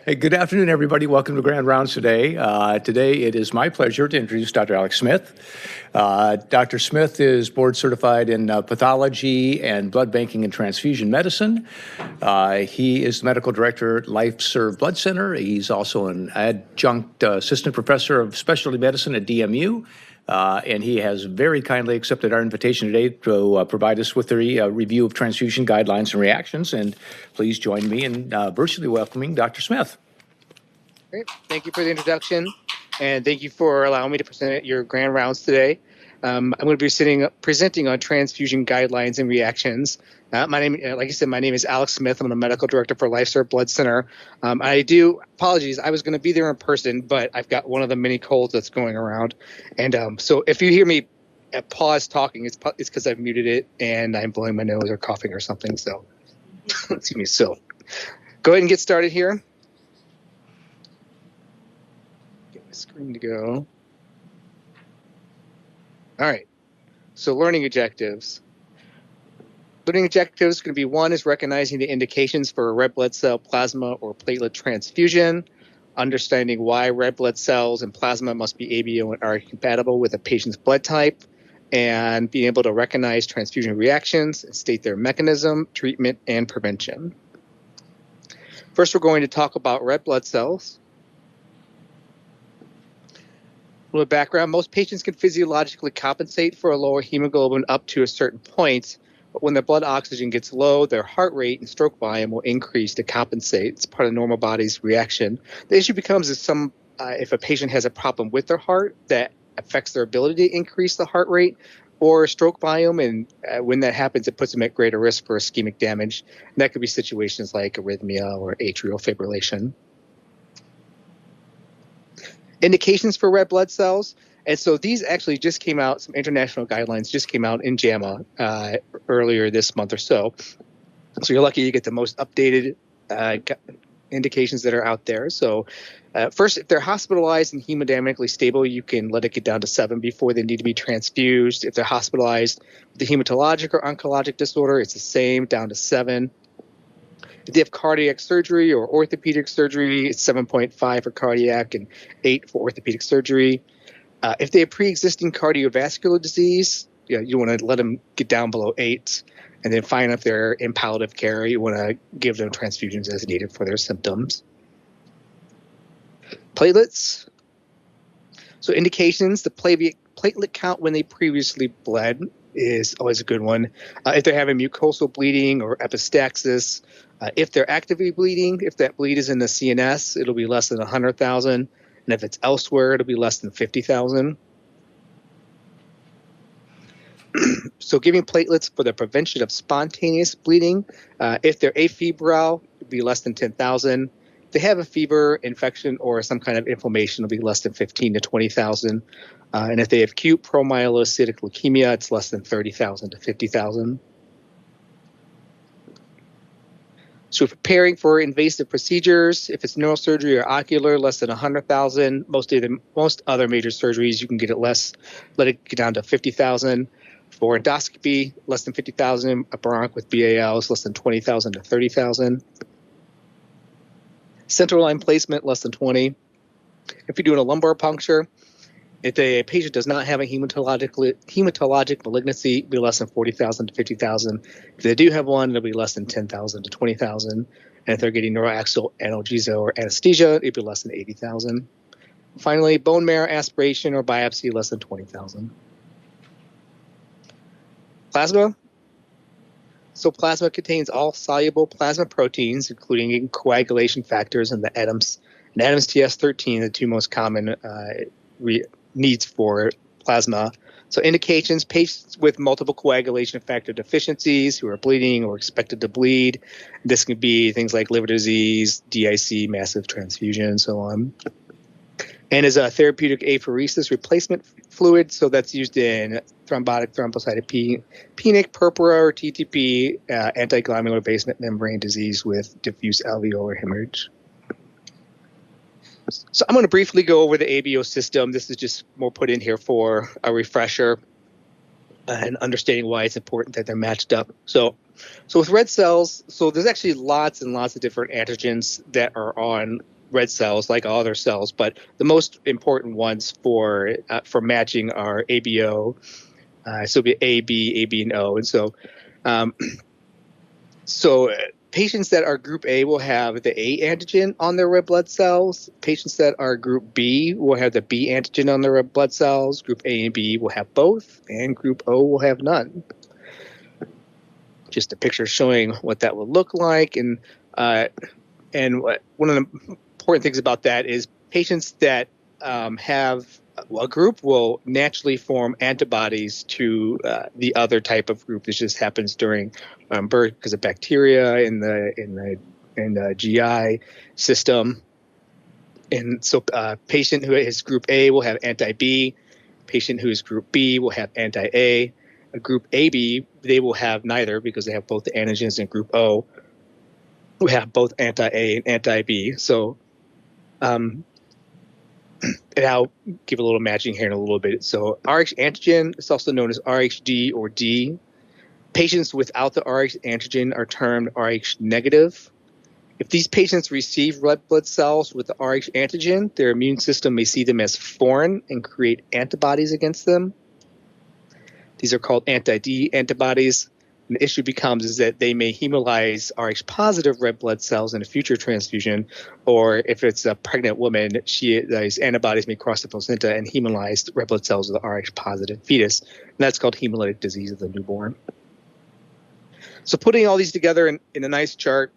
Hey, good afternoon, everybody. Welcome to Grand Rounds today. Today, it is my pleasure to introduce Dr. Alex Smith. Dr. Smith is board certified in pathology and blood banking and transfusion medicine. He is the medical director at LifeServe Blood Center. He's also an adjunct assistant professor of specialty medicine at DMU. And he has very kindly accepted our invitation today to provide us with a review of transfusion guidelines and reactions. And please join me in virtually welcoming Dr. Smith. Great. Thank you for the introduction, and thank you for allowing me to present at your grand rounds today. I'm going to be presenting on transfusion guidelines and reactions. My name is Alex Smith. I'm the medical director for LifeServe Blood Center. Apologies, I was going to be there in person, but I've got one of the many colds that's going around. And so if you hear me pause talking, it's because I've muted it and I'm blowing my nose or coughing or something. So, excuse me. So go ahead and get started here. Screen to go. All right. So learning objectives. Learning objectives going to be one is recognizing the indications for red blood cell, plasma, or platelet transfusion, understanding why red blood cells and plasma must be ABO and Rh compatible with a patient's blood type, and being able to recognize transfusion reactions and state their mechanism, treatment, and prevention. First, we're going to talk about red blood cells. A little background, most patients can physiologically compensate for a lower hemoglobin up to a certain point, but when their blood oxygen gets low, their heart rate and stroke volume will increase to compensate. It's part of the normal body's reaction. The issue becomes if a patient has a problem with their heart that affects their ability to increase the heart rate or stroke volume, and when that happens, it puts them at greater risk for ischemic damage. And that could be situations like arrhythmia or atrial fibrillation. Indications for red blood cells. And so these actually just came out, some international guidelines just came out in JAMA earlier this month or so. So you're lucky you get the most updated indications that are out there. So first, if they're hospitalized and hemodynamically stable, you can let it get down to 7 before they need to be transfused. If they're hospitalized with a hematologic or oncologic disorder, it's the same, down to 7. If they have cardiac surgery or orthopedic surgery, it's 7.5 for cardiac and 8 for orthopedic surgery. If they have pre-existing cardiovascular disease, you want to let them get down below 8. And then finally, if they're in palliative care, you want to give them transfusions as needed for their symptoms. Platelets. So indications, the platelet count when they previously bled is always a good one. If they're having mucosal bleeding or epistaxis, if they're actively bleeding, if that bleed is in the CNS, it'll be less than 100,000. And if it's elsewhere, it'll be less than 50,000. So giving platelets for the prevention of spontaneous bleeding, if they're afebrile, it'll be less than 10,000. If they have a fever, infection, or some kind of inflammation, it'll be less than 15 to 20,000. And if they have acute promyelocytic leukemia, it's less than 30,000 to 50,000. So preparing for invasive procedures, if it's neurosurgery or ocular, less than 100,000. Most other major surgeries, you can get it less, let it get down to 50,000. For endoscopy, less than 50,000. A bronch with BALs, less than 20,000 to 30,000. Central line placement, less than 20. If you're doing a lumbar puncture, if a patient does not have a hematologic malignancy, it'll be less than 40,000 to 50,000. If they do have one, it'll be less than 10,000 to 20,000. And if they're getting neuroaxial analgesia or anesthesia, it'll be less than 80,000. Finally, bone marrow aspiration or biopsy, less than 20,000. Plasma. So plasma contains all soluble plasma proteins, including coagulation factors and the ADAMS and ADAMS TS13, the two most common needs for plasma. So indications, patients with multiple coagulation factor deficiencies who are bleeding or expected to bleed. This can be things like liver disease, DIC, massive transfusion, and so on. And is a therapeutic apheresis replacement fluid, so that's used in thrombotic thrombocytopenic purpura or TTP, antiglomerular basement membrane disease with diffuse alveolar hemorrhage. So I'm going to briefly go over the ABO system. This is just more put in here for a refresher and understanding why it's important that they're matched up. So with red cells, so there's actually lots and lots of different antigens that are on red cells like all other cells, but the most important ones for matching are ABO, so it'll be AB and O. And so patients that are group A will have the A antigen on their red blood cells. Patients that are group B will have the B antigen on their red blood cells. Group A and B will have both, and group O will have none. Just a picture showing what that will look like. And one of the important things about that is patients that have a group will naturally form antibodies to the other type of group. This just happens during birth because of bacteria in the GI system. And so patient who is group A will have anti-B. Patient who is group B will have anti-A. A group AB, they will have neither because they have both the antigens, and group O will have both anti-A and anti-B. So and I'll give a little matching here in a little bit. So Rh antigen is also known as Rhd or D. Patients without the Rh antigen are termed Rh negative. If these patients receive red blood cells with the Rh antigen, their immune system may see them as foreign and create antibodies against them. These are called anti-D antibodies. And the issue becomes is that they may hemolyze Rh positive red blood cells in a future transfusion, or if it's a pregnant woman, these antibodies may cross the placenta and hemolyze red blood cells of the Rh positive fetus. And that's called hemolytic disease of the newborn. So putting all these together in a nice chart,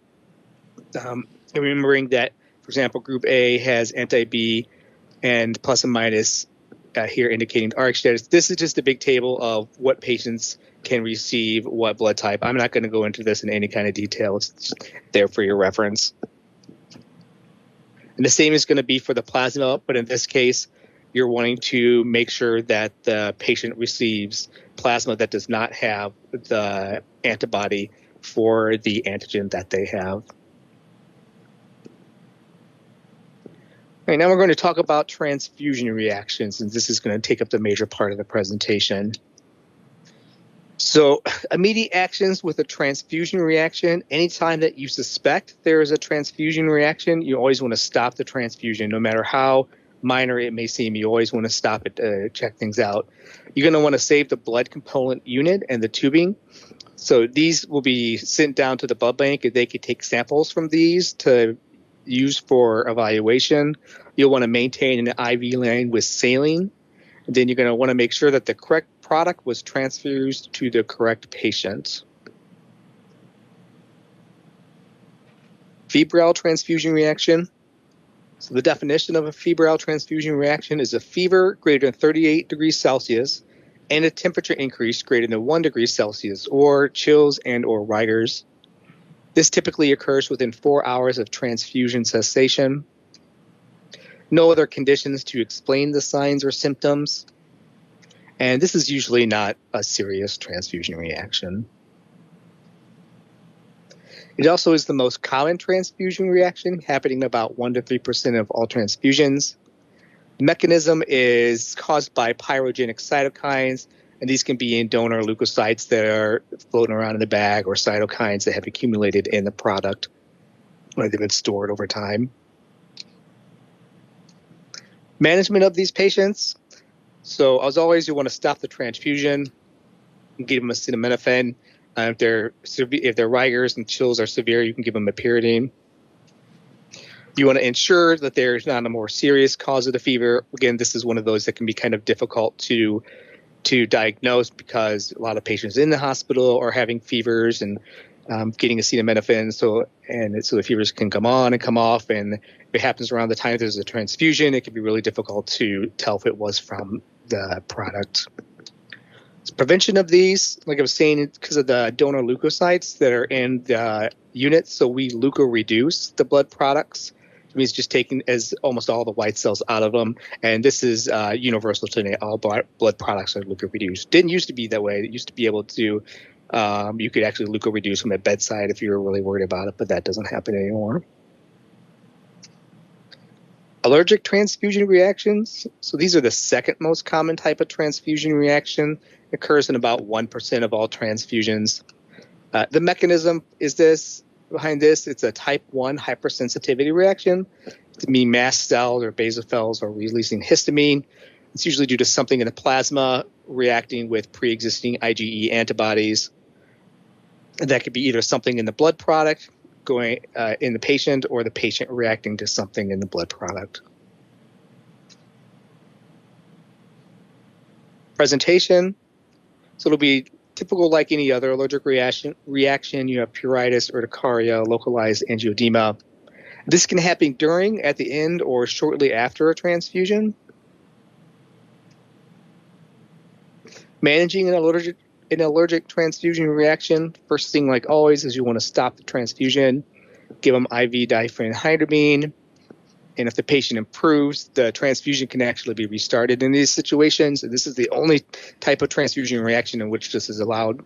remembering that, for example, group A has anti-B and plus and minus here indicating Rh status. This is just a big table of what patients can receive what blood type. I'm not going to go into this in any kind of detail. It's just there for your reference. And the same is going to be for the plasma, but in this case, you're wanting to make sure that the patient receives plasma that does not have the antibody for the antigen that they have. All right, now we're going to talk about transfusion reactions, and this is going to take up the major part of the presentation. So immediate actions with a transfusion reaction, anytime that you suspect there is a transfusion reaction, you always want to stop the transfusion, no matter how minor it may seem. You always want to stop it to check things out. You're going to want to save the blood component unit and the tubing. So these will be sent down to the blood bank, and they could take samples from these to use for evaluation. You'll want to maintain an IV line with saline. And then you're going to want to make sure that the correct product was transfused to the correct patient. Febrile transfusion reaction. So the definition of a febrile transfusion reaction is a fever greater than 38 degrees Celsius and a temperature increase greater than 1 degree Celsius, or chills and or rigors. This typically occurs within 4 hours of transfusion cessation. No other conditions to explain the signs or symptoms. And this is usually not a serious transfusion reaction. It also is the most common transfusion reaction, happening in about 1 to 3% of all transfusions. The mechanism is caused by pyrogenic cytokines, and these can be in donor leukocytes that are floating around in the bag, or cytokines that have accumulated in the product or they've been stored over time. Management of these patients. So as always, you want to stop the transfusion and give them acetaminophen. If their rigors and chills are severe, you can give them a pyridine. You want to ensure that there's not a more serious cause of the fever. Again, this is one of those that can be kind of difficult to diagnose because a lot of patients in the hospital are having fevers and getting acetaminophen, so the fevers can come on and come off, and if it happens around the time there's a transfusion, it can be really difficult to tell if it was from the product. So prevention of these, like I was saying, because of the donor leukocytes that are in the unit, so we leukoreduce the blood products. It means just taking as almost all the white cells out of them, and this is universal today. All blood products are leukoreduced. Didn't used to be that way. It used to be able to you could actually leukoreduce them at bedside if you were really worried about it, but that doesn't happen anymore. Allergic transfusion reactions. So these are the second most common type of transfusion reaction. It occurs in about 1% of all transfusions. The mechanism is this. behind this. It's a type 1 hypersensitivity reaction. To mean mast cells or basophils are releasing histamine. It's usually due to something in the plasma reacting with pre-existing IgE antibodies. That could be either something in the blood product going in the patient, or the patient reacting to something in the blood product. Presentation. So it'll be typical like any other allergic reaction. You have pruritus, urticaria, localized angioedema. This can happen during, at the end, or shortly after a transfusion. Managing an allergic transfusion reaction, first thing like always is you want to stop the transfusion, give them IV diphenhydramine, and if the patient improves, the transfusion can actually be restarted in these situations. And this is the only type of transfusion reaction in which this is allowed.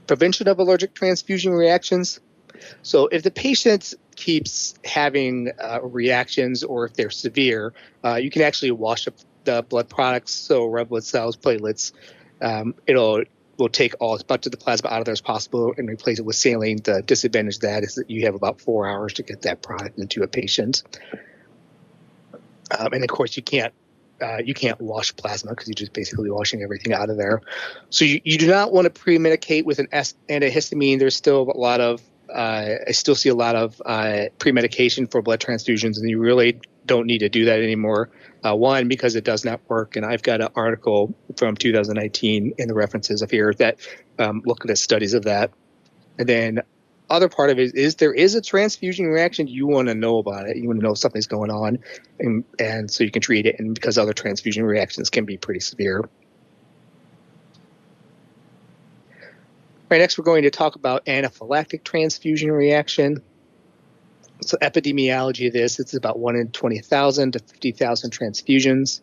Prevention of allergic transfusion reactions. So if the patient keeps having reactions, or if they're severe, you can actually wash up the blood products, so red blood cells, platelets. Will take as much of the plasma out of there as possible and replace it with saline. The disadvantage of that is that you have about 4 hours to get that product into a patient. And of course, you can't wash plasma because you're just basically washing everything out of there. So you do not want to pre-medicate with an antihistamine. There's still a lot of I still see a lot of pre-medication for blood transfusions, and you really don't need to do that anymore. One, because it does not work, and I've got an article from 2019 in the references of here that look at the studies of that. And then other part of it is there is a transfusion reaction. You want to know about it. You want to know if something's going on, and so you can treat it. And because other transfusion reactions can be pretty severe. All right, next we're going to talk about anaphylactic transfusion reaction. So epidemiology of this, it's about 1 in 20,000 to 50,000 transfusions.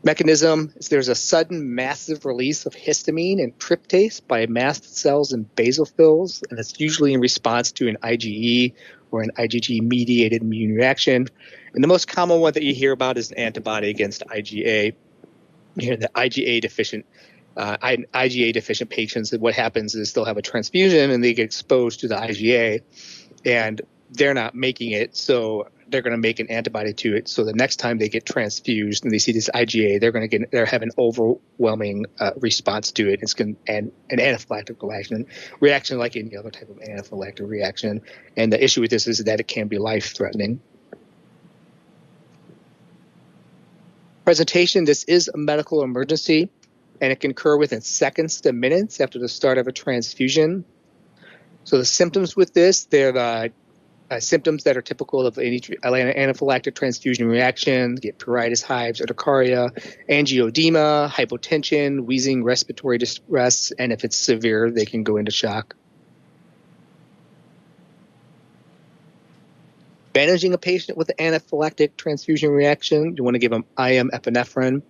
Mechanism is there's a sudden massive release of histamine and tryptase by mast cells and basophils, and it's usually in response to an IgE or an IgG-mediated immune reaction. And the most common one that you hear about is an antibody against IgA. You hear the IgA deficient patients, and what happens is they'll have a transfusion and they get exposed to the IgA, and they're not making it, so they're going to make an antibody to it. So the next time they get transfused and they see this IgA, they're having an overwhelming response to it. It's going an anaphylactic reaction like any other type of anaphylactic reaction. And the issue with this is that it can be life-threatening. Presentation: this is a medical emergency, and it can occur within seconds to minutes after the start of a transfusion. So the symptoms with this, they're symptoms that are typical of any anaphylactic transfusion reaction. Get pruritus, hives, urticaria, angioedema, hypotension, wheezing, respiratory distress, and if it's severe, they can go into shock. Managing a patient with an anaphylactic transfusion reaction, you want to give them IM epinephrine.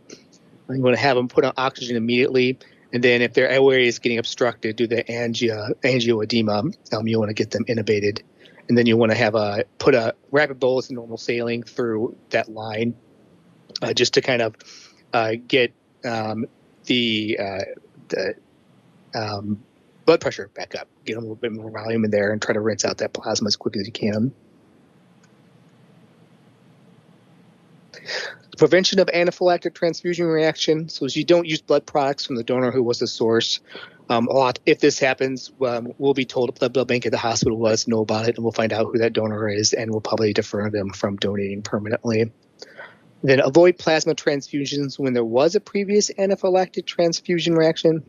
You want to have them put on oxygen immediately. And then if their airway is getting obstructed due to angioedema, you want to get them intubated. And then you want to put a rapid bolus of normal saline through that line, just to kind of get the blood pressure back up, get a little bit more volume in there, and try to rinse out that plasma as quick as you can. Prevention of anaphylactic transfusion reaction. So you don't use blood products from the donor who was the source. If this happens, we'll be told a blood bank at the hospital will let us know about it, and we'll find out who that donor is, and we'll probably defer them from donating permanently. Then avoid plasma transfusions when there was a previous anaphylactic transfusion reaction.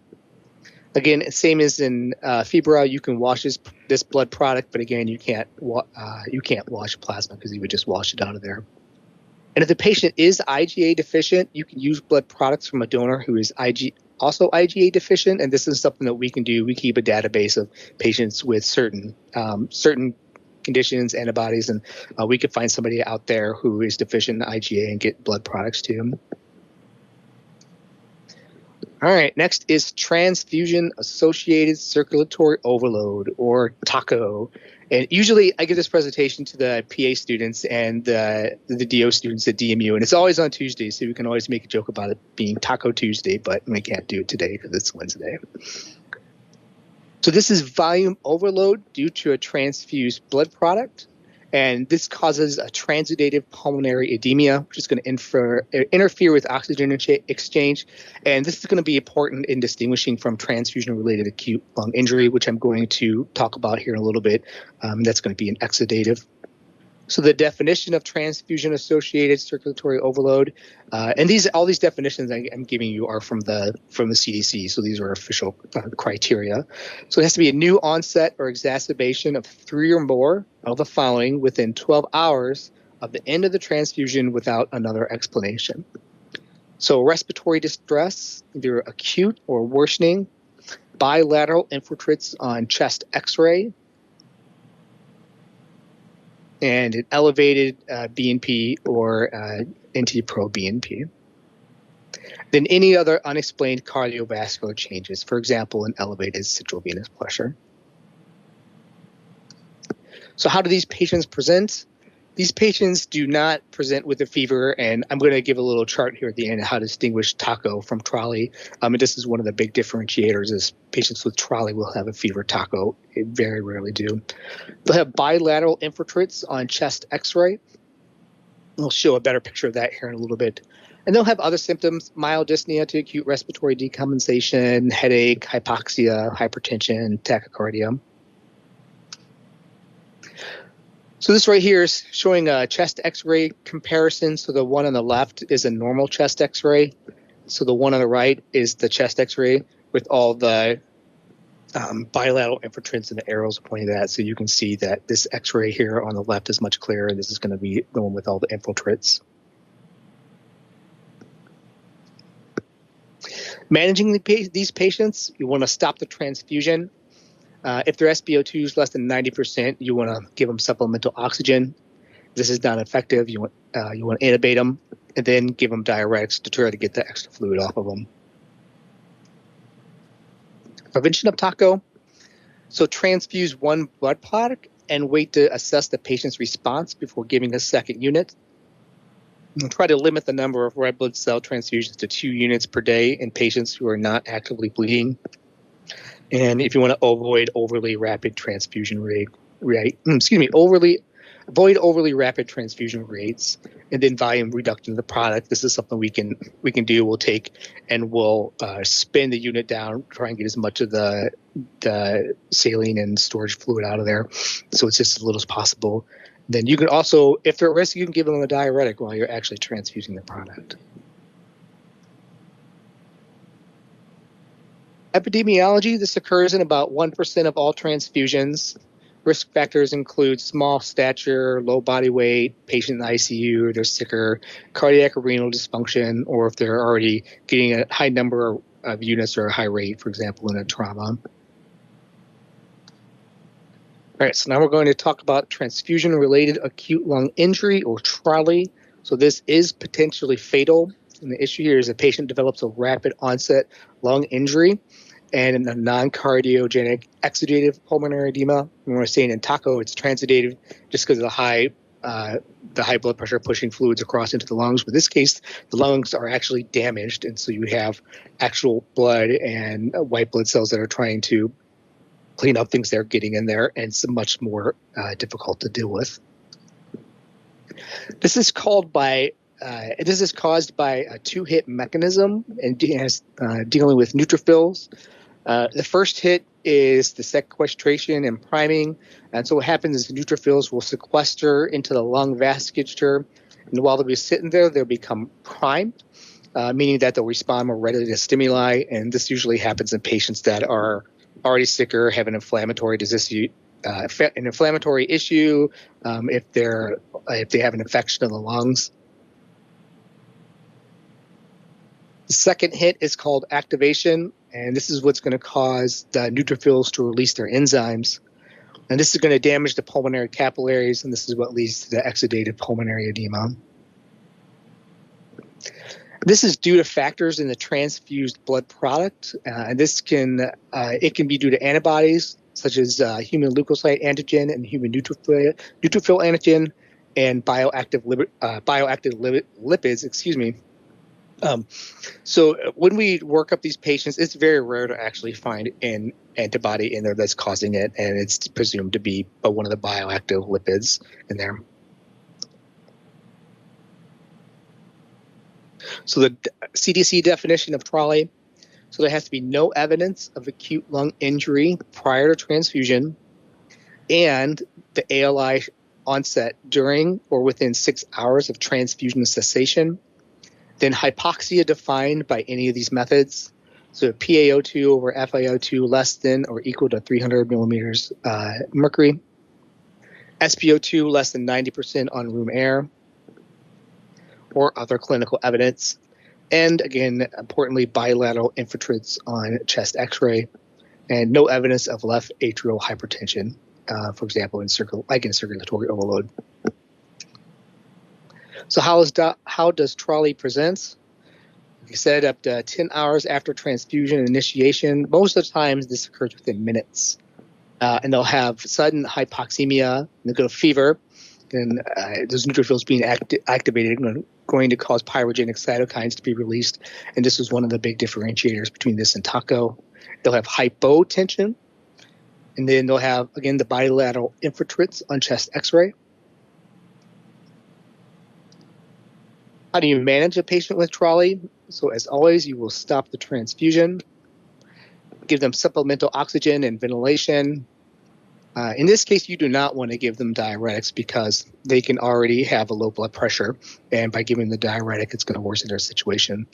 Again, same as in febrile, you can wash this blood product, but again, you can't wash plasma because you would just wash it out of there. And if the patient is IgA deficient, you can use blood products from a donor who is also IgA deficient, and this is something that we can do. We keep a database of patients with certain conditions, antibodies, and we could find somebody out there who is deficient in IgA and get blood products to them. All right, next is transfusion-associated circulatory overload, or TACO. And usually I give this presentation to the PA students and the DO students at DMU, and it's always on Tuesday, so we can always make a joke about it being Taco Tuesday, but we can't do it today because it's Wednesday. So this is volume overload due to a transfused blood product, and this causes a transudative pulmonary edema, which is going to interfere with oxygen exchange. And this is going to be important in distinguishing from transfusion-related acute lung injury, which I'm going to talk about here in a little bit. That's going to be an exudative. So the definition of transfusion-associated circulatory overload, and all these definitions I'm giving you are from the CDC, so these are official criteria. So it has to be a new onset or exacerbation of 3 or more of the following within 12 hours of the end of the transfusion without another explanation. So respiratory distress, either acute or worsening, bilateral infiltrates on chest X-ray, and an elevated BNP or NT-proBNP. Then any other unexplained cardiovascular changes, for example, an elevated central venous pressure. So how do these patients present? These patients do not present with a fever, and I'm going to give a little chart here at the end of how to distinguish TACO from TRALI. And this is one of the big differentiators is patients with TRALI will have a fever. TACO very rarely do. They'll have bilateral infiltrates on chest X-ray. We'll show a better picture of that here in a little bit. And they'll have other symptoms, mild dyspnea to acute respiratory decompensation, headache, hypoxia, hypertension, tachycardia. So this right here is showing a chest X-ray comparison. So the one on the left is a normal chest X-ray. So the one on the right is the chest X-ray with all the bilateral infiltrates and the arrows pointing to that. So you can see that this X-ray here on the left is much clearer. This is going to be the one with all the infiltrates. Managing these patients, you want to stop the transfusion. If their SpO2 is less than 90%, you want to give them supplemental oxygen. If this is not effective, you want to intubate them and then give them diuretics to try to get the extra fluid off of them. Prevention of TACO. So transfuse one blood product and wait to assess the patient's response before giving a second unit. And try to limit the number of red blood cell transfusions to 2 units per day in patients who are not actively bleeding. And if you want to avoid overly rapid transfusion avoid overly rapid transfusion rates, and then volume reduction of the product. This is something we can do. We'll take and we'll spin the unit down, try and get as much of the saline and storage fluid out of there, so it's just as little as possible. Then you can also, if they're at risk, you can give them a diuretic while you're actually transfusing the product. Epidemiology, this occurs in about 1% of all transfusions. Risk factors include small stature, low body weight, patient in the ICU, they're sicker, cardiac or renal dysfunction, or if they're already getting a high number of units or a high rate, for example, in a trauma. All right, so now we're going to talk about transfusion-related acute lung injury, or TRALI. So this is potentially fatal. And the issue here is a patient develops a rapid onset lung injury and a non-cardiogenic exudative pulmonary edema. When we're saying in TACO, it's transudative just because of the high blood pressure pushing fluids across into the lungs. But in this case, the lungs are actually damaged, and so you have actual blood and white blood cells that are trying to clean up things they're getting in there, and it's much more difficult to deal with. This is caused by a 2-hit mechanism and dealing with neutrophils. The first hit is the sequestration and priming. And so what happens is the neutrophils will sequester into the lung vasculature. And while they'll be sitting there, they'll become primed, meaning that they'll respond more readily to stimuli. And this usually happens in patients that are already sicker, have an inflammatory issue, if they have an infection of the lungs. The second hit is called activation, and this is what's going to cause the neutrophils to release their enzymes. And this is going to damage the pulmonary capillaries, and this is what leads to the exudative pulmonary edema. This is due to factors in the transfused blood product, and this can be due to antibodies such as human leukocyte antigen and human neutrophil antigen, and bioactive lipids. So when we work up these patients, it's very rare to actually find an antibody in there that's causing it, and it's presumed to be one of the bioactive lipids in there. So the CDC definition of TRALI, so there has to be no evidence of acute lung injury prior to transfusion, and the ALI onset during or within 6 hours of transfusion cessation. Then hypoxia defined by any of these methods. So PaO2 over FiO2 less than or equal to 300 millimeters mercury. SpO2 less than 90% on room air, or other clinical evidence. And again, importantly, bilateral infiltrates on chest x-ray, and no evidence of left atrial hypertension, for example, in circulatory overload. So how does TRALI present? Like I said, up to 10 hours after transfusion initiation. Most of the times this occurs within minutes. And they'll have sudden hypoxemia, they'll go to fever, and those neutrophils being activated going to cause pyrogenic cytokines to be released. And this is one of the big differentiators between this and TACO. They'll have hypotension, and then they'll have, again, the bilateral infiltrates on chest x-ray. How do you manage a patient with TRALI? So as always, you will stop the transfusion, give them supplemental oxygen and ventilation. In this case, you do not want to give them diuretics because they can already have a low blood pressure, and by giving the diuretic, it's going to worsen their situation.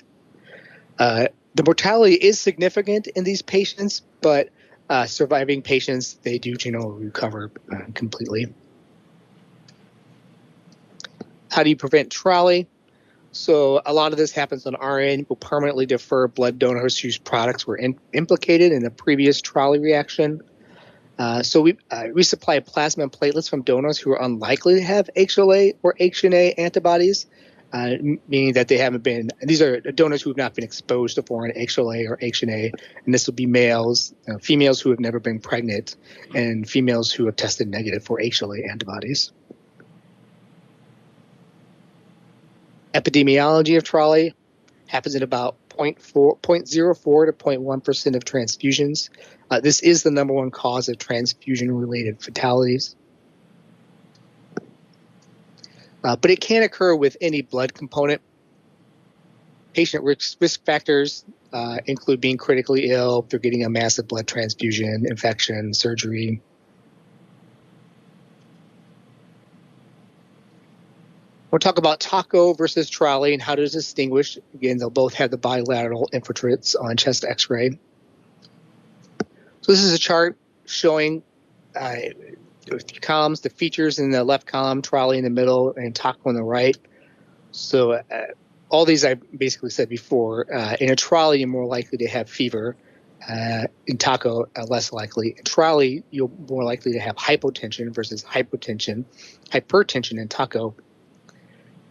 The mortality is significant in these patients, but surviving patients, they do generally recover completely. How do you prevent TRALI? So a lot of this happens on our end. We'll permanently defer blood donors whose products were implicated in a previous TRALI reaction. So we supply plasma and platelets from donors who are unlikely to have HLA or HNA antibodies, meaning that they haven't been, these are donors who have not been exposed to foreign HLA or HNA, and this will be males, females who have never been pregnant, and females who have tested negative for HLA antibodies. Epidemiology of TRALI happens in about 0.04 to 0.1% of transfusions. This is the number one cause of transfusion-related fatalities. But it can occur with any blood component. Patient risk factors include being critically ill, if they're getting a massive blood transfusion, infection, surgery. We'll talk about TACO versus TRALI and how to distinguish. Again, they'll both have the bilateral infiltrates on chest x-ray. So this is a chart showing columns, the features in the left column, TRALI in the middle, and TACO on the right. So all these I basically said before. In a TRALI, you're more likely to have fever. In TACO, less likely. In TRALI, you're more likely to have hypotension versus hypertension in TACO.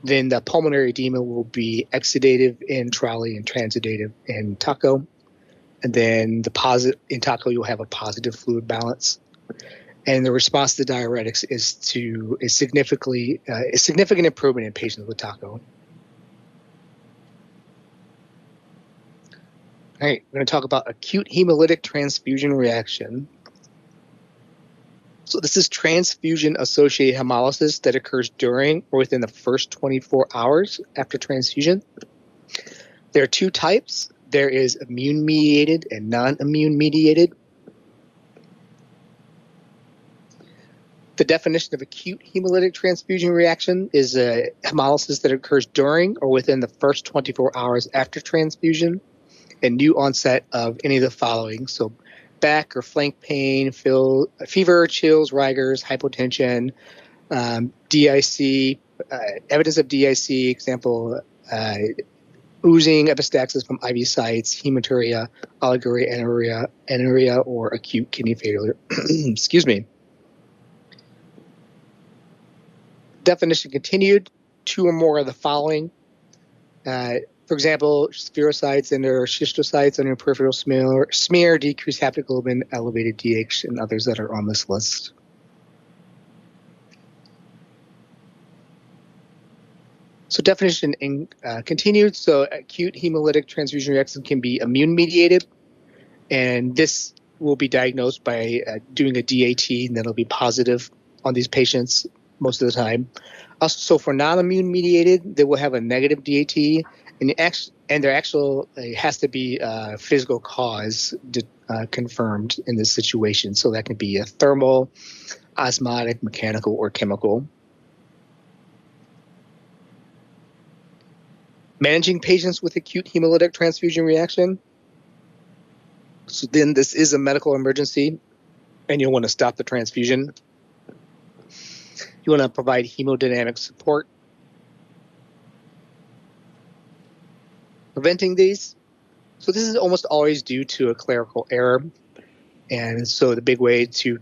Then the pulmonary edema will be exudative in TRALI and transudative in TACO. And then in TACO, you'll have a positive fluid balance. And the response to diuretics is significant improvement in patients with TACO. All right, we're going to talk about acute hemolytic transfusion reaction. So this is transfusion-associated hemolysis that occurs during or within the first 24 hours after transfusion. There are two types. There is immune-mediated and non-immune-mediated. The definition of acute hemolytic transfusion reaction is a hemolysis that occurs during or within the first 24 hours after transfusion, and new onset of any of the following. So back or flank pain, fever, chills, rigors, hypotension, DIC, evidence of DIC, example, oozing epistaxis from IV sites, hematuria, oliguria, anuria, or acute kidney failure. Excuse me. Definition continued, two or more of the following. For example, spherocytes and or schistocytes on your peripheral smear, decreased haptoglobin, elevated DH, and others that are on this list. So definition continued. So acute hemolytic transfusion reaction can be immune mediated, and this will be diagnosed by doing a DAT, and then it'll be positive on these patients most of the time. Also, so for non-immune mediated, they will have a negative DAT, and there actually has to be a physical cause confirmed in this situation. So that can be a thermal, osmotic, mechanical, or chemical. Managing patients with acute hemolytic transfusion reaction. So then this is a medical emergency, and you'll want to stop the transfusion. You want to provide hemodynamic support. Preventing these. So this is almost always due to a clerical error. And so the big way to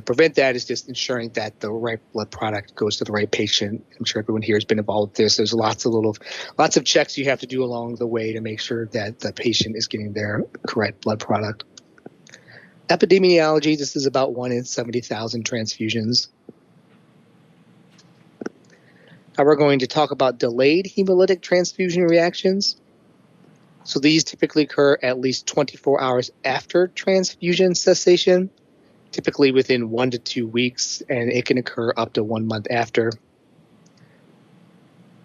prevent that is just ensuring that the right blood product goes to the right patient. I'm sure everyone here has been involved with this. There's lots of checks you have to do along the way to make sure that the patient is getting their correct blood product. Epidemiology, this is about 1 in 70,000 transfusions. Now we're going to talk about delayed hemolytic transfusion reactions. So these typically occur at least 24 hours after transfusion cessation, typically within 1 to 2 weeks, and it can occur up to 1 month after.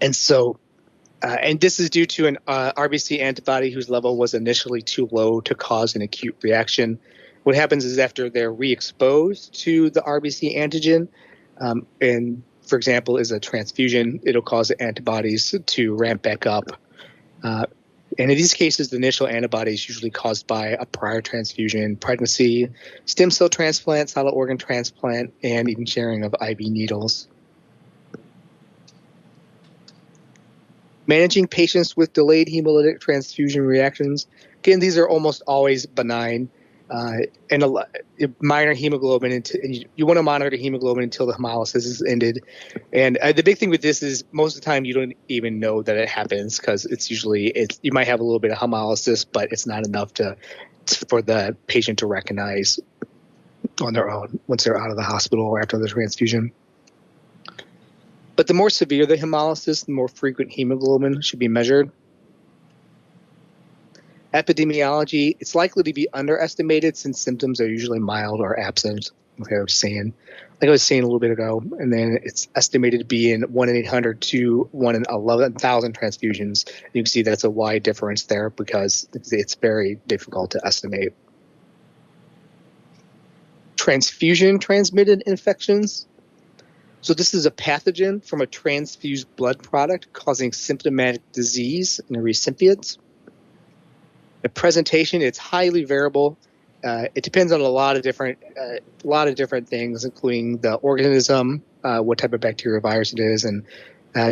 And so, and this is due to an RBC antibody whose level was initially too low to cause an acute reaction. What happens is after they're re-exposed to the RBC antigen, and for example, is a transfusion, it'll cause the antibodies to ramp back up. And in these cases, the initial antibody is usually caused by a prior transfusion, pregnancy, stem cell transplant, solid organ transplant, and even sharing of IV needles. Managing patients with delayed hemolytic transfusion reactions. Again, these are almost always benign. And minor hemoglobin, and you want to monitor hemoglobin until the hemolysis is ended. And the big thing with this is most of the time you don't even know that it happens because it's usually you might have a little bit of hemolysis, but it's not enough for the patient to recognize on their own once they're out of the hospital or after the transfusion. But the more severe the hemolysis, the more frequent hemoglobin should be measured. Epidemiology, it's likely to be underestimated since symptoms are usually mild or absent, like I was saying a little bit ago. And then it's estimated to be in 1 in 800 to 1 in 11,000 transfusions. You can see that's a wide difference there because it's very difficult to estimate. Transfusion-transmitted infections. So this is a pathogen from a transfused blood product causing symptomatic disease in the recipient. The presentation, it's highly variable. It depends on a lot of different things, including the organism, what type of bacteria or virus it is, and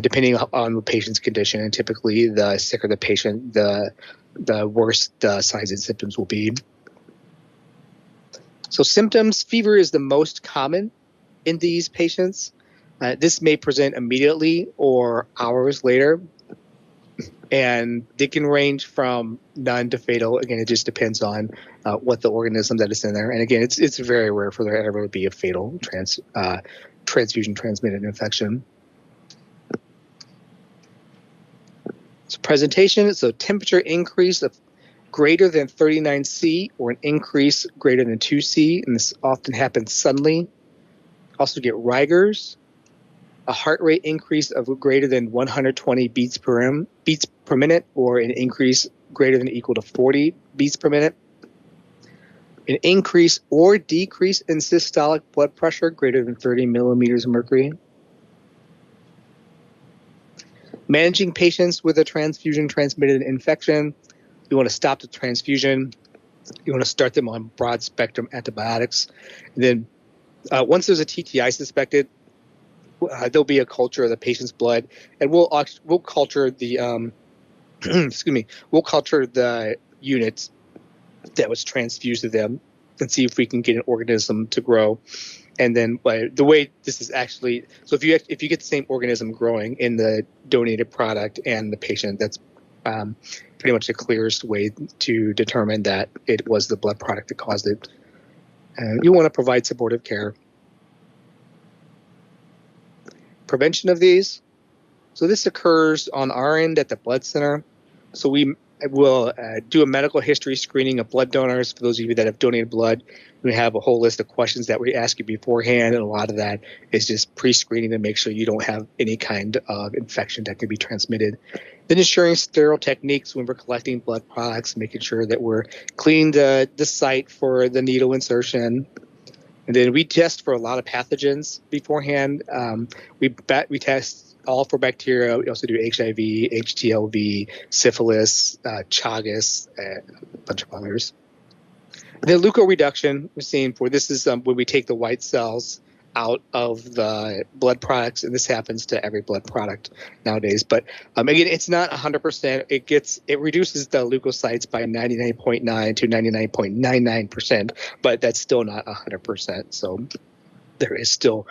depending on the patient's condition. And typically, the sicker the patient, the worse the signs and symptoms will be. So symptoms, fever is the most common in these patients. This may present immediately or hours later. And they can range from none to fatal. Again, it just depends on what the organism that is in there. And again, it's very rare for there ever to be a fatal transfusion-transmitted infection. So presentation, so temperature increase of greater than 39 C or an increase greater than 2 C, and this often happens suddenly. Also get rigors, a heart rate increase of greater than 120 beats per minute, or an increase greater than or equal to 40 beats per minute. An increase or decrease in systolic blood pressure greater than 30 millimeters of mercury. Managing patients with a transfusion-transmitted infection, you want to stop the transfusion. You want to start them on broad-spectrum antibiotics. And then once there's a TTI suspected, there'll be a culture of the patient's blood, and we'll culture the we'll culture the units that was transfused to them and see if we can get an organism to grow. And then the way this is actually, so if you get the same organism growing in the donated product and the patient, that's pretty much the clearest way to determine that it was the blood product that caused it. You want to provide supportive care. Prevention of these. So this occurs on our end at the blood center. So we will do a medical history screening of blood donors. For those of you that have donated blood, we have a whole list of questions that we ask you beforehand, and a lot of that is just pre-screening to make sure you don't have any kind of infection that can be transmitted. Then ensuring sterile techniques when we're collecting blood products, making sure that we're cleaning the site for the needle insertion. And then we test for a lot of pathogens beforehand. We test all for bacteria. We also do HIV, HTLV, syphilis, Chagas, a bunch of others. And then leukoreduction, we're seeing for this is when we take the white cells out of the blood products, and this happens to every blood product nowadays. But again, it's not 100%. It reduces the leukocytes by 99.9 to 99.99%, but that's still not 100%. So there is still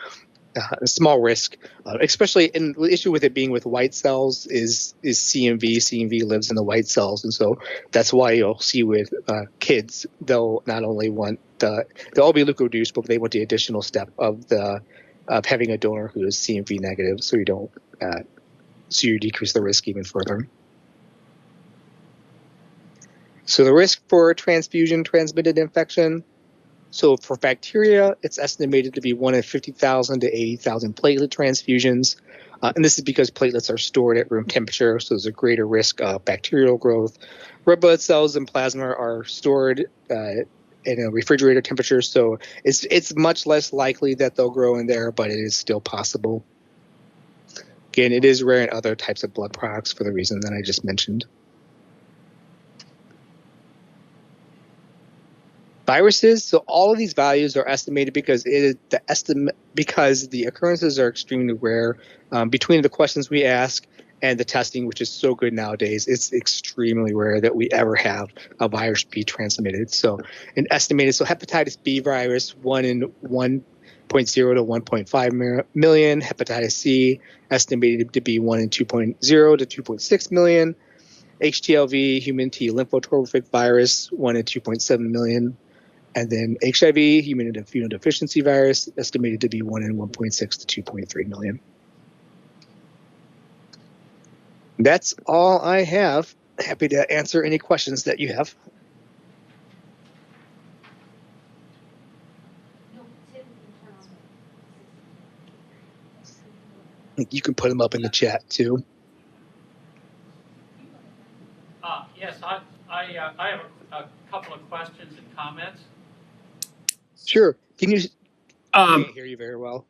a small risk, especially in the issue with it being with white cells is CMV. CMV lives in the white cells, and so that's why you'll see with kids, they'll not only want they'll all be leukoreduced, but they want the additional step of having a donor who is CMV negative, so you decrease the risk even further. So the risk for transfusion transmitted infection. So for bacteria, it's estimated to be 1 in 50,000 to 80,000 platelet transfusions. And this is because platelets are stored at room temperature, so there's a greater risk of bacterial growth. Red blood cells and plasma are stored in a refrigerator temperature, so it's much less likely that they'll grow in there, but it is still possible. Again, it is rare in other types of blood products for the reason that I just mentioned. Viruses, so all of these values are estimated because the occurrences are extremely rare. Between the questions we ask and the testing, which is so good nowadays, it's extremely rare that we ever have a virus be transmitted. So hepatitis B virus, 1 in 1.0 to 1.5 million. Hepatitis C, estimated to be 1 in 2.0 to 2.6 million. HTLV, human T lymphotropic virus, 1 in 2.7 million. And then HIV, human immunodeficiency virus, estimated to be 1 in 1.6 to 2.3 million. That's all I have. Happy to answer any questions that you have. You can put them up in the chat too. Yes, I have a couple of questions and comments. Sure. Can you? I can't hear you very well.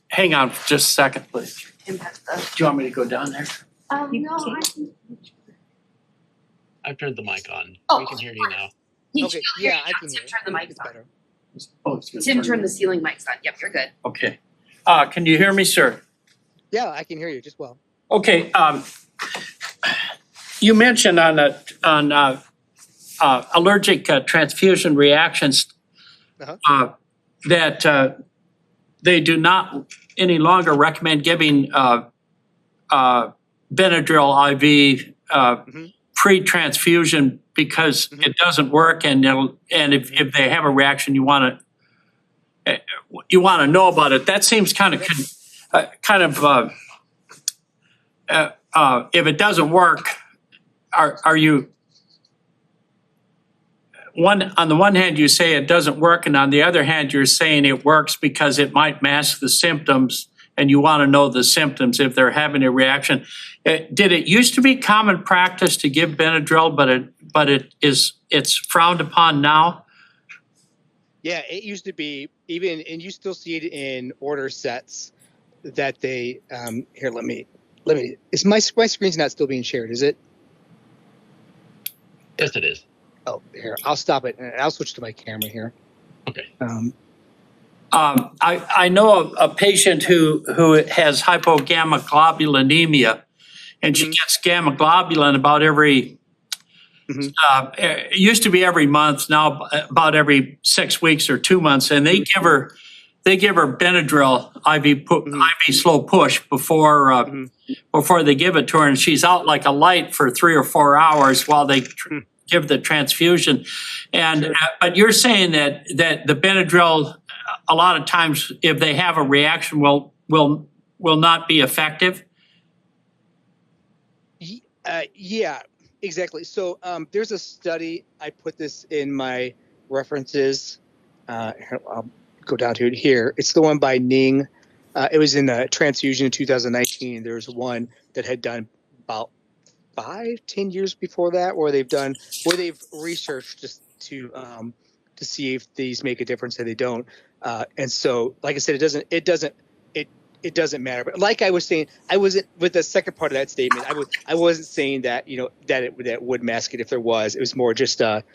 Hang on for just a second, please. Do you want me to go down there? No, I've turned the mic on. Oh, We can hear you now. Okay. Yeah, I can hear you. Turn the mics It's on. better. Oh, it's gonna Tim, turn. turn the ceiling mics on. Yep, you're good. Okay. Can you hear me, sir? Yeah, I can hear you just well. Okay. You mentioned on allergic transfusion reactions that they do not any longer recommend giving Benadryl IV pre-transfusion because it doesn't work, and if they have a reaction, you want to know about it. That seems kind of if it doesn't work, are you on the one hand you say it doesn't work, and on the other hand you're saying it works because it might mask the symptoms, and you want to know the symptoms if they're having a reaction. Did it used to be common practice to give Benadryl, but it's frowned upon now? Yeah, it used to be even, and you still see it in order sets that they here. Let me. Is my screen's not still being shared? Is it? Yes, it is. Oh, here. I'll stop it and I'll switch to my camera here. Okay. I know a patient who has hypogammaglobulinemia, and she gets gamma globulin about every. It used to be every month, now about every 6 weeks or 2 months, and they give her Benadryl IV slow push before they give it to her, and she's out like a light for 3 or 4 hours while they give the transfusion. And but you're saying that the Benadryl, a lot of times if they have a reaction, will will not be effective? Yeah, exactly. So there's a study, I put this in my references. I'll go down to it here. It's the one by Ning. It was in Transfusion in 2019. There's one that had done about 5-10 years before that, where they've researched just to see if these make a difference and they don't. And so, like I said, it doesn't matter. But like I was saying, I wasn't with the second part of that statement. I wasn't saying that that would mask it if there was. It was more just a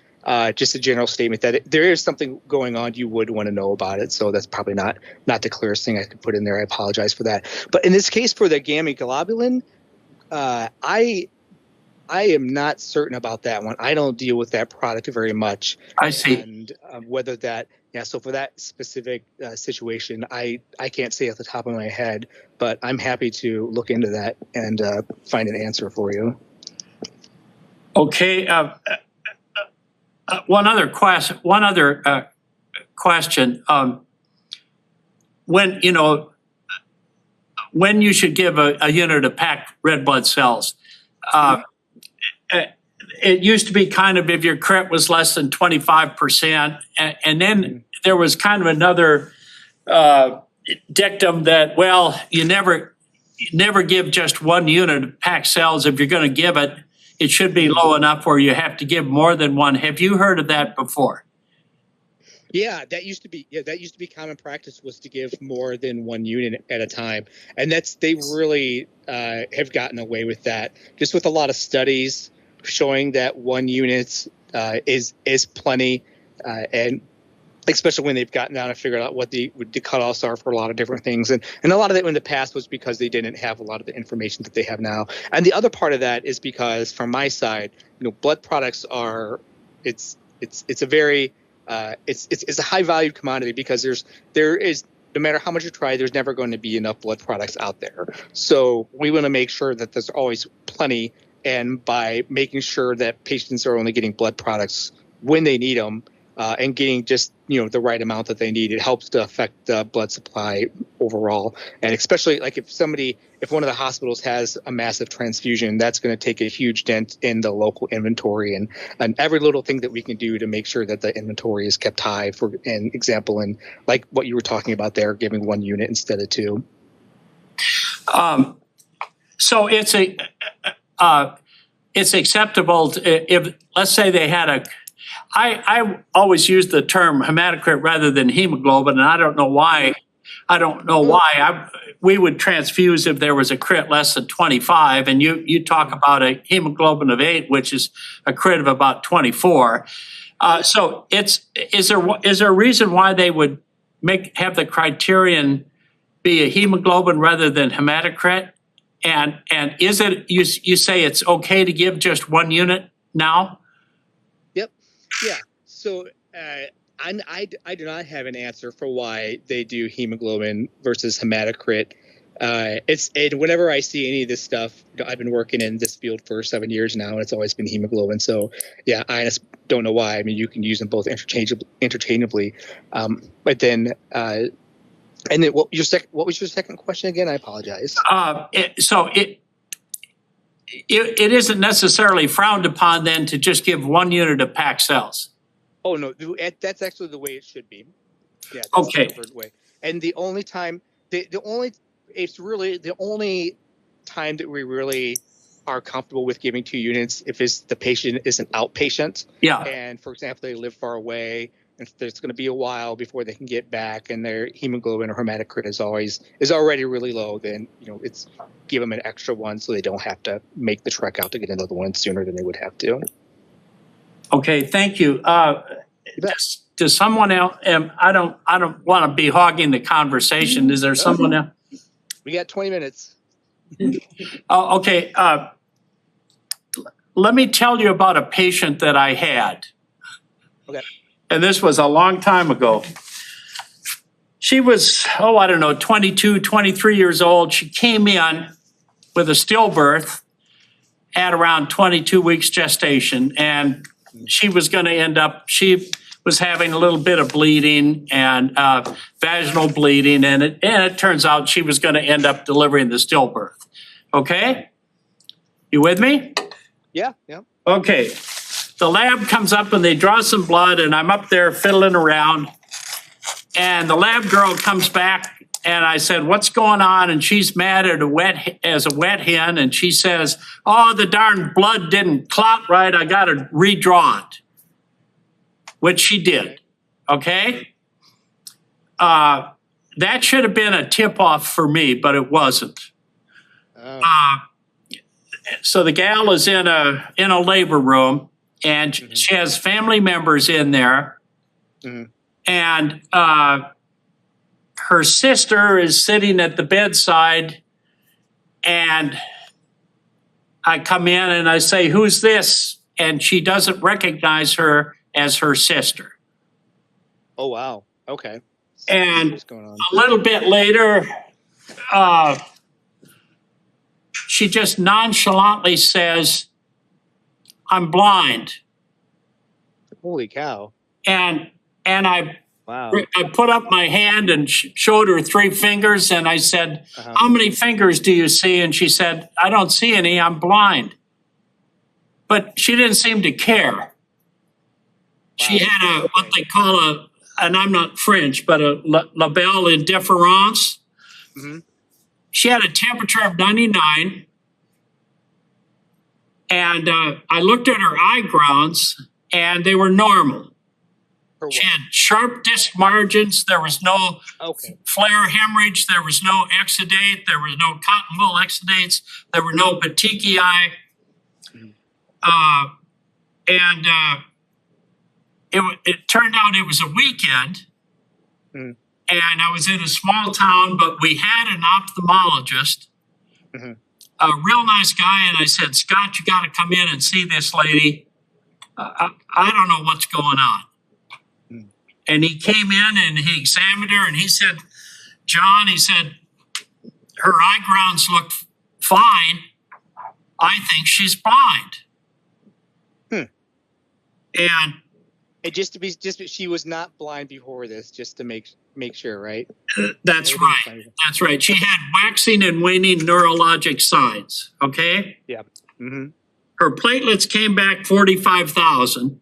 general statement that there is something going on you would want to know about it. So that's probably not the clearest thing I could put in there. I apologize for that. But in this case, for the gamma globulin, I am not certain about that one. I don't deal with that product very much. I see. And whether that, so for that specific situation, I can't say off the top of my head, but I'm happy to look into that and find an answer for you. Okay. One other question. When you should give a unit of packed red blood cells. It used to be kind of if your crit was less than 25%, and then there was kind of another dictum that, well, you never give just one unit of packed cells. If you're going to give it, it should be low enough where you have to give more than one. Have you heard of that before? Yeah, that used to be common practice, was to give more than one unit at a time, and they really have gotten away with that, just with a lot of studies showing that one unit is plenty, and especially when they've gotten down and figured out what the cutoffs are for a lot of different things, and a lot of that in the past was because they didn't have a lot of the information that they have now. And the other part of that is because, from my side, blood products are it's a very it's a high valued commodity, because there is no matter how much you try, there's never going to be enough blood products out there. So we want to make sure that there's always plenty, and by making sure that patients are only getting blood products when they need them, and getting just the right amount that they need, it helps to affect the blood supply overall. And especially like if one of the hospitals has a massive transfusion, that's going to take a huge dent in the local inventory, and every little thing that we can do to make sure that the inventory is kept high. For an example, and like what you were talking about there, giving one unit instead of two. So it's acceptable if, let's say, they had I always use the term hematocrit rather than hemoglobin, and I don't know why. We would transfuse if there was a crit less than 25, and you talk about a hemoglobin of 8, which is a crit of about 24. So is there a reason why they would have the criterion be a hemoglobin rather than hematocrit? And is it you say it's okay to give just one unit now? Yep. Yeah. So I do not have an answer for why they do hemoglobin versus hematocrit. And whenever I see any of this stuff, I've been working in this field for 7 years now, and it's always been hemoglobin. So yeah, I just don't know why. I mean, you can use them both interchangeably. But then, and then what was your second question again? I apologize. It isn't necessarily frowned upon then to just give one unit of packed cells. Oh no, that's actually the way it should be. Yeah. That's Okay. the preferred way. And the only time, it's really the only time that we really are comfortable with giving 2 units if the patient is an outpatient. Yeah. And for example, they live far away, and there's going to be a while before they can get back, and their hemoglobin or hematocrit is already really low. Then it's give them an extra one so they don't have to make the trek out to get another one sooner than they would have to. Okay, thank you. Does someone else? I don't want to be hogging the conversation. Is there someone else? We got 20 minutes. Oh, okay. Let me tell you about a patient that I had. Okay. And this was a long time ago. She was, 22, 23 years old. She came in with a stillbirth at around 22 weeks gestation, and she was going to end up, she was having a little bit of bleeding and vaginal bleeding, and it turns out she was going to end up delivering the stillbirth. Okay? You with me? Yeah. Yeah. Okay. The lab comes up and they draw some blood, and I'm up there fiddling around. And the lab girl comes back, and I said, "What's going on?" And she's mad at a wet hen, and she says, "Oh, the darn blood didn't clot right. I got to redraw it," which she did. Okay. That should have been a tip-off for me, but it wasn't. So the gal is in a labor room, and she has family members in there, and her sister is sitting at the bedside, and I come in and I say, "Who's this?" And she doesn't recognize her as her sister. Oh, wow. Okay. And What's going on? a little bit later, she just nonchalantly says, "I'm blind." Holy cow. And I Wow. put up my hand and showed her 3 fingers, and I said, "How many fingers do you see?" And she said, "I don't see any, I'm blind." But she didn't seem to care. She had what they call and I'm not French, but a label indifference. She had a temperature of 99. And I looked at her eye grounds, and they were normal. She had sharp disc margins. There was no flare hemorrhage. There was no exudate. There was no cotton wool exudates. There were no petechiae. It turned out it was a weekend, and I was in a small town, but we had an ophthalmologist, a real nice guy, and I said, "Scott, you got to come in and see this lady. I don't know what's going on." And he came in and he examined her, and he said, "John," he said, "her eye grounds look fine. I think she's blind." And she was not blind before this, just to make sure, right? That's right. That's right. She had waxing and waning neurologic signs. Okay. Yeah. Her platelets came back 45,000.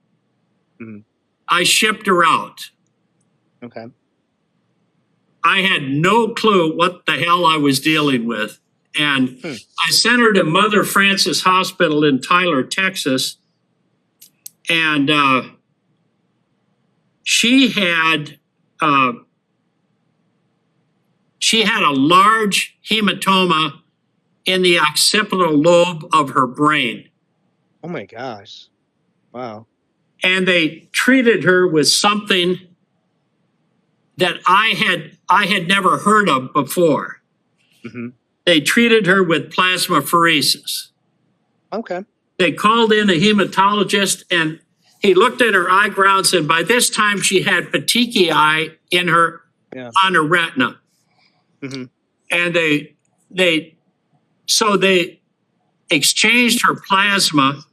I shipped her out. Okay. I had no clue what the hell I was dealing with. And I sent her to Mother Frances Hospital in Tyler, Texas. And she had a large hematoma in the occipital lobe of her brain. Oh my gosh. Wow. And they treated her with something that I had never heard of before. They treated her with plasmapheresis. Okay. They called in a hematologist, and he looked at her eye grounds, and by this time she had petechiae on her retina. And they exchanged her plasma.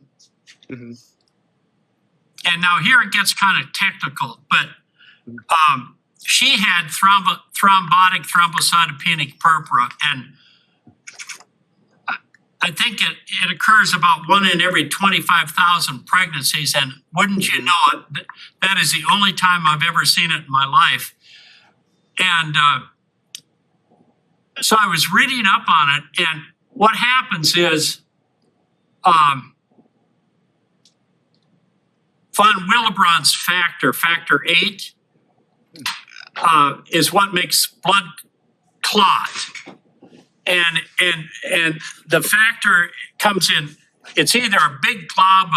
And now here it gets kind of technical, but she had thrombotic thrombocytopenic purpura, and I think it occurs about 1 in every 25,000 pregnancies, and wouldn't you know it, that is the only time I've ever seen it in my life. And so I was reading up on it, and what happens is von Willebrand's factor 8, is what makes blood clot. And the factor comes in, it's either a big glob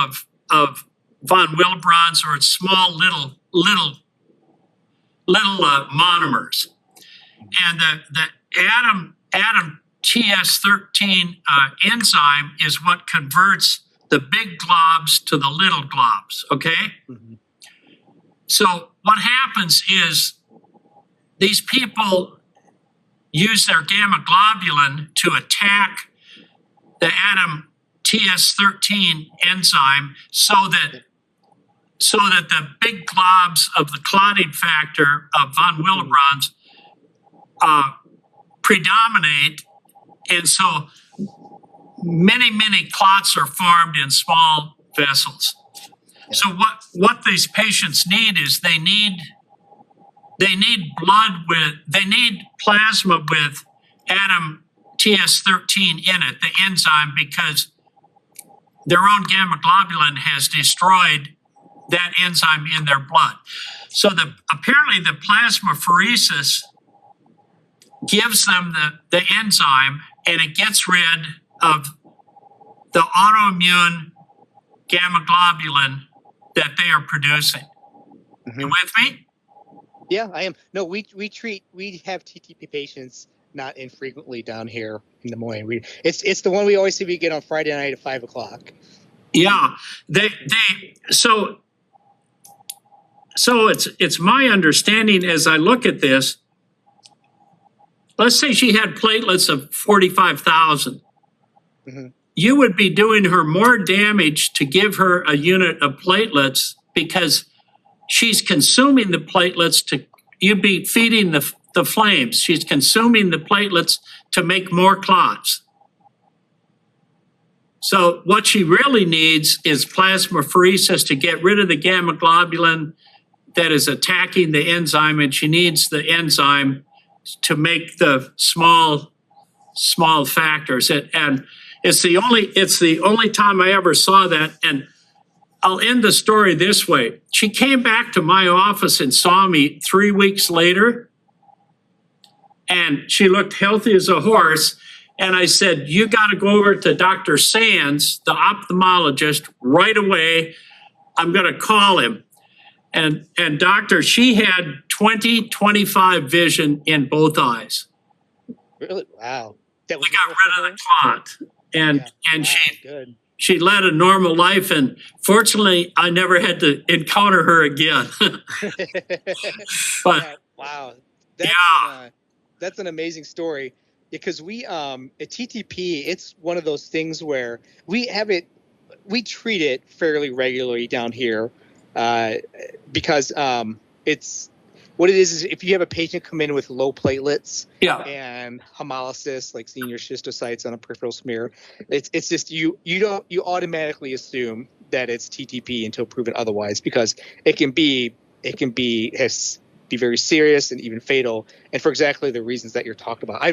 of von Willebrand's or it's small little monomers. And the Adam TS13 enzyme is what converts the big globs to the little globs, okay? So what happens is these people use their gamma globulin to attack the Adam TS13 enzyme so that so that the big globs of the clotting factor of von Willebrand's predominate, and so many clots are formed in small vessels. So what these patients need is they need plasma with Adam TS13 in it, the enzyme, because their own gamma globulin has destroyed that enzyme in their blood. So apparently the plasmapheresis gives them the enzyme, and it gets rid of the autoimmune gamma globulin that they are producing. You with me? Yeah, I am. No, we have TTP patients not infrequently down here in Des Moines. It's the one we always see we get on Friday night at 5 o'clock. Yeah, so it's my understanding as I look at this. Let's say she had platelets of 45,000. You would be doing her more damage to give her a unit of platelets because she's consuming the platelets you'd be feeding the flames. She's consuming the platelets to make more clots. So what she really needs is plasmapheresis to get rid of the gamma globulin that is attacking the enzyme, and she needs the enzyme to make the small factors. And it's the only time I ever saw that. And I'll end the story this way. She came back to my office and saw me 3 weeks later, and she looked healthy as a horse. And I said, you got to go over to Dr. Sands, the ophthalmologist, right away. I'm going to call him. And doctor, she had 20/25 vision in both eyes. Really? Wow. We got rid of the clot. And Wow, good. She led a normal life, and fortunately, I never had to encounter her again. But wow, that's an amazing story, because we at TTP, it's one of those things where we treat it fairly regularly down here, because it's what it is if you have a patient come in with low platelets and hemolysis, like seeing your schistocytes on a peripheral smear, it's just you automatically assume that it's TTP until proven otherwise, because it can be very serious and even fatal, and for exactly the reasons that you're talking about. I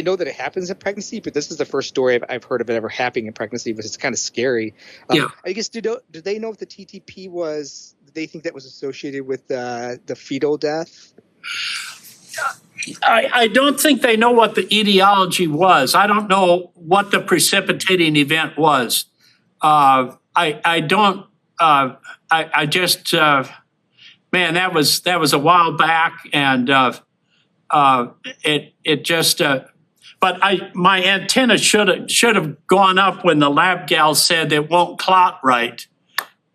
know that it happens in pregnancy, but this is the first story I've heard of it ever happening in pregnancy, but it's kind of scary. I guess, do they know if the TTP was, did they think that was associated with the fetal death? I don't think they know what the etiology was. I don't know what the precipitating event was. I don't. I just. Man, that was a while back, and it just. But my antenna should have gone up when the lab gal said it won't clot right,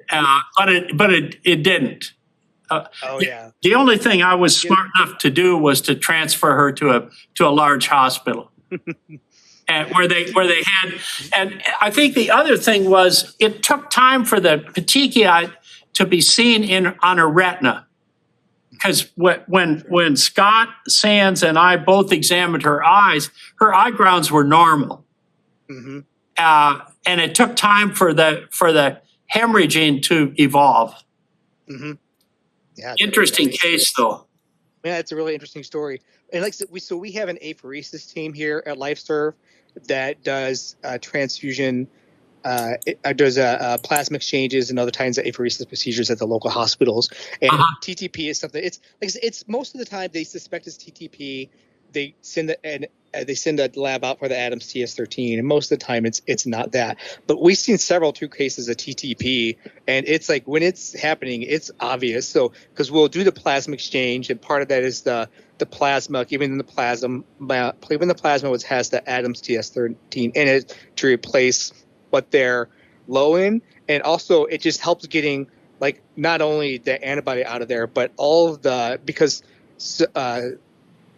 but it didn't. The only thing I was smart enough to do was to transfer her to a large hospital, and where they had. And I think the other thing was it took time for the petechiae to be seen on her retina, because when Scott Sands and I both examined her eye grounds were normal, and it took time for the hemorrhaging to evolve. Yeah, interesting case though. Yeah, it's a really interesting story. And we have an apheresis team here at LifeServe that does transfusion. It does plasma exchanges and other kinds of apheresis procedures at the local hospitals. And TTP is something. It's most of the time they suspect it's TTP. They send a lab out for the Adams TS13, and most of the time it's not that. But we've seen two cases of TTP, and it's like when it's happening, it's obvious. So because we'll do the plasma exchange, and part of that is the plasma, giving the plasma which has the Adams TS13 in it to replace what they're low in, and also it just helps getting not only the antibody out of there, but all of the, because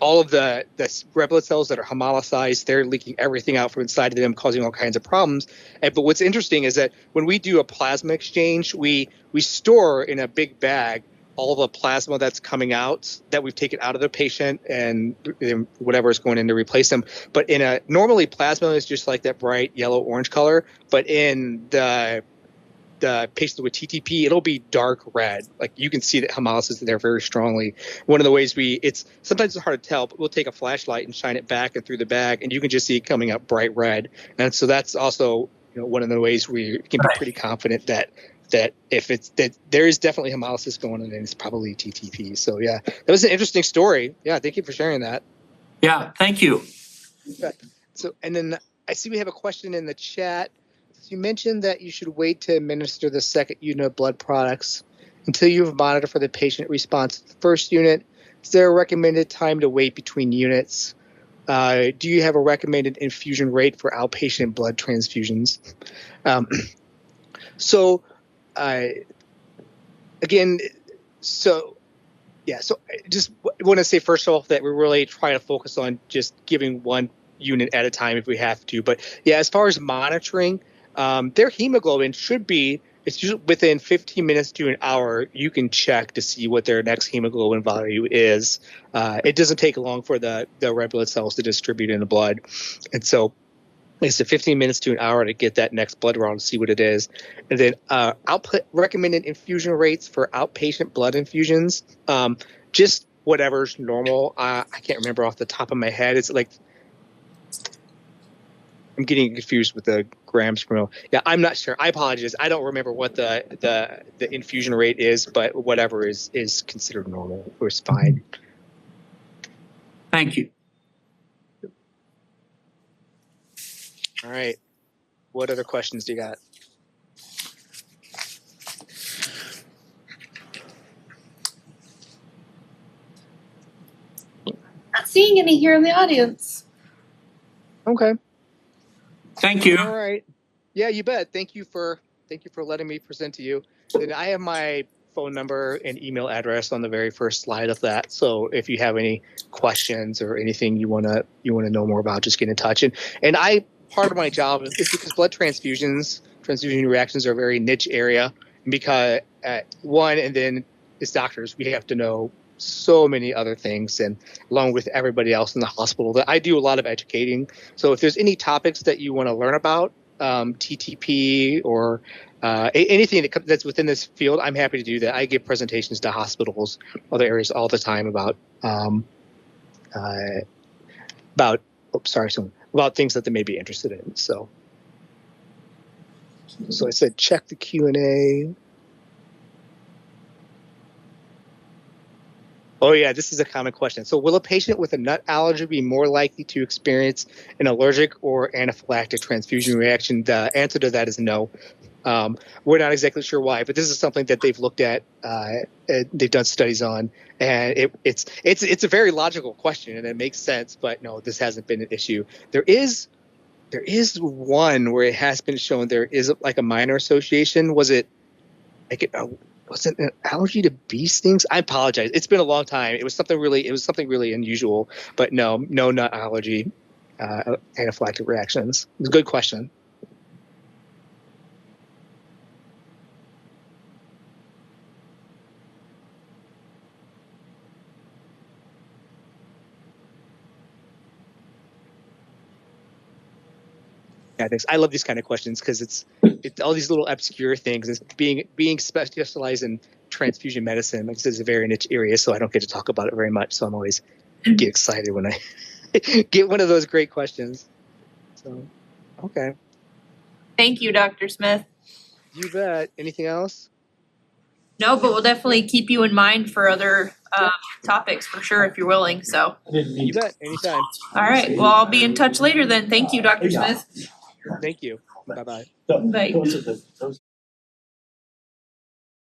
all of the red blood cells that are hemolyzed, they're leaking everything out from inside of them, causing all kinds of problems. But what's interesting is that when we do a plasma exchange, we store in a big bag all the plasma that's coming out that we've taken out of the patient and whatever is going in to replace them. But normally plasma is just like that bright yellow orange color, but in the patients with TTP, it'll be dark red. Like you can see that hemolysis is there very strongly. One of the ways sometimes it's hard to tell, but we'll take a flashlight and shine it back and through the bag, and you can just see it coming up bright red. And so that's also one of the ways we can be pretty confident that if there is definitely hemolysis going on, and it's probably TTP. So yeah, that was an interesting story. Yeah, thank you for sharing that. Yeah, thank you. So, and then I see we have a question in the chat. You mentioned that you should wait to administer the second unit of blood products until you have monitored for the patient response to the first unit. Is there a recommended time to wait between units? Do you have a recommended infusion rate for outpatient blood transfusions? So I just want to say first off that we're really trying to focus on just giving one unit at a time if we have to. But yeah, as far as monitoring, their hemoglobin should be, it's usually within 15 minutes to an hour, you can check to see what their next hemoglobin value is. It doesn't take long for the red blood cells to distribute in the blood. And so it's 15 minutes to an hour to get that next blood draw to see what it is. And then recommended infusion rates for outpatient blood infusions, just whatever's normal. I can't remember off the top of my head. It's like, I'm getting confused with the grams per mil. Yeah, I'm not sure. I apologize. I don't remember what the infusion rate is, but whatever is considered normal or is fine. Thank you. All right. What other questions do you got? Not seeing any here in the audience. Okay. Thank you. All right. Yeah, you bet. Thank you for letting me present to you. And I have my phone number and email address on the very first slide of that. So if you have any questions or anything you wanna know more about, just get in touch. And part of my job is because blood transfusion reactions are a very niche area. Because and then as doctors, we have to know so many other things, and along with everybody else in the hospital, that I do a lot of educating. So if there's any topics that you want to learn about, TTP or anything that's within this field, I'm happy to do that. I give presentations to hospitals, other areas all the time about things that they may be interested in. So I said check the Q&A. Oh, yeah, this is a common question. So will a patient with a nut allergy be more likely to experience an allergic or anaphylactic transfusion reaction? The answer to that is no. We're not exactly sure why, but this is something that they've looked at, they've done studies on, and it's a very logical question, and it makes sense, but no, this hasn't been an issue. There is one where it has been shown there is like a minor association. Was it an allergy to bee stings? I apologize. It's been a long time. It was something really unusual, but no nut allergy, anaphylactic reactions. It's a good question. Yeah, thanks. I love these kind of questions because it's all these little obscure things. It's being specialized in transfusion medicine. Like, this is a very niche area, so I don't get to talk about it very much. So I'm always get excited when I get one of those great questions. So, okay. Thank you, Dr. Smith. You bet. Anything else? No, but we'll definitely keep you in mind for other topics for sure if you're willing. So, You bet. Anytime. all right. Well, I'll be in touch later then. Thank you, Dr. Smith. Thank you. Bye-bye. Bye.